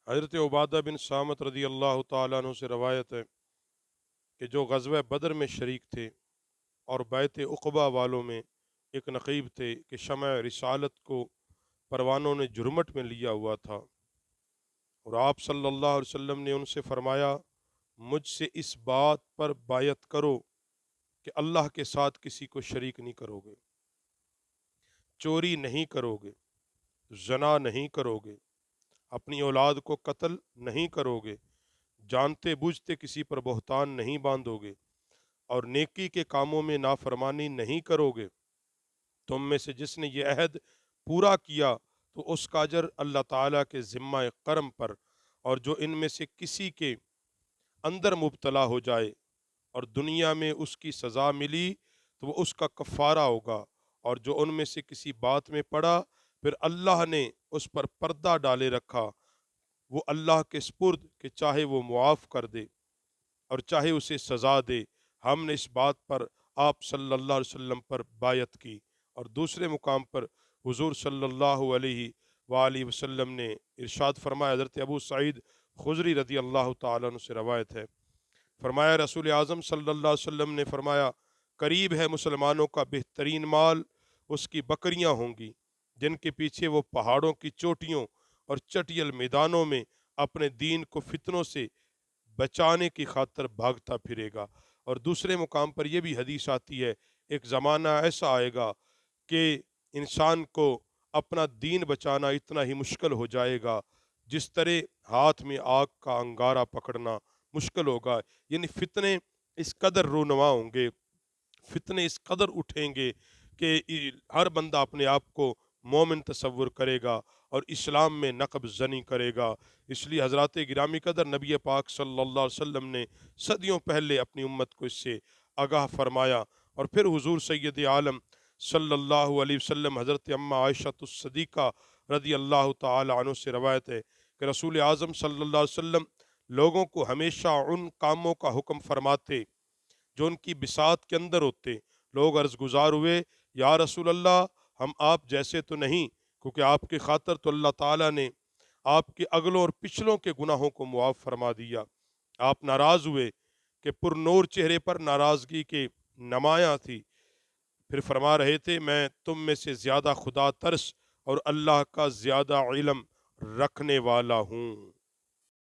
حضرت عبادہ بن سامت رضی اللہ تعالیٰ عنہ سے روایت ہے کہ جو غزوہ بدر میں شریک تھے اور بیعت عقبہ والوں میں ایک نقیب تھے کہ شمع رسالت کو پروانوں نے جرمٹ میں لیا ہوا تھا، اور آپ صلی اللہ علیہ وسلم نے ان سے فرمایا مجھ سے اس بات پر بیعت کرو کہ اللہ کے ساتھ کسی کو شریک نہیں کرو گے، چوری نہیں کرو گے، زنا نہیں کرو گے، اپنی اولاد کو قتل نہیں کرو گے، جانتے بوجھتے کسی پر بہتان نہیں باندھو گے، اور نیکی کے کاموں میں نافرمانی نہیں کرو گے۔ تم میں سے جس نے یہ عہد پورا کیا تو اس کا اجر اللہ تعالیٰ کے ذمہ کرم پر، اور جو ان میں سے کسی کے اندر مبتلا ہو جائے اور دنیا میں اس کی سزا ملی تو وہ اس کا کفارہ ہوگا، اور جو ان میں سے کسی بات میں پڑا پھر اللہ نے اس پر پردہ ڈالے رکھا، وہ اللہ کے سپرد کہ چاہے وہ معاف کر دے اور چاہے اسے سزا دے۔ ہم نے اس بات پر آپ صلی اللہ علیہ وسلم پر بایعت کی۔ اور دوسرے مقام پر حضور صلی اللہ علیہ وآلہ وسلم نے ارشاد فرمایا، حضرت ابو سعید خضری رضی اللہ تعالیٰ عنہ سے روایت ہے، فرمایا رسول اعظم صلی اللہ علیہ وسلم نے فرمایا قریب ہے مسلمانوں کا بہترین مال اس کی بکریاں ہوں گی جن کے پیچھے وہ پہاڑوں کی چوٹیوں اور چٹیل میدانوں میں اپنے دین کو فتنوں سے بچانے کی خاطر بھاگتا پھرے گا۔ اور دوسرے مقام پر یہ بھی حدیث آتی ہے، ایک زمانہ ایسا آئے گا کہ انسان کو اپنا دین بچانا اتنا ہی مشکل ہو جائے گا جس طرح ہاتھ میں آگ کا انگارہ پکڑنا مشکل ہوگا۔ یعنی فتنے اس قدر رونما ہوں گے، فتنے اس قدر اٹھیں گے کہ ہر بندہ اپنے آپ کو مومن تصور کرے گا اور اسلام میں نقب زنی کرے گا۔ اس لیے حضرات گرامی قدر نبی پاک صلی اللہ علیہ وسلم نے صدیوں پہلے اپنی امت کو اس سے آگاہ فرمایا، اور پھر حضور سید عالم صلی اللہ علیہ وسلم حضرت اماں عائشہ الصدیقہ رضی اللہ تعالی عنہ سے روایت ہے کہ رسول اعظم صلی اللہ علیہ وسلم لوگوں کو ہمیشہ ان کاموں کا حکم فرماتے جو ان کی بساط کے اندر ہوتے۔ لوگ عرض گزار ہوئے، یا رسول اللہ ہم آپ جیسے تو نہیں، کیونکہ آپ کی خاطر تو اللہ تعالیٰ نے آپ کے اگلوں اور پچھلوں کے گناہوں کو معاف فرما دیا۔ آپ ناراض ہوئے کہ پر نور چہرے پر ناراضگی کے نمایاں تھی، پھر فرما رہے تھے میں تم میں سے زیادہ خدا ترس اور اللہ کا زیادہ علم رکھنے والا ہوں۔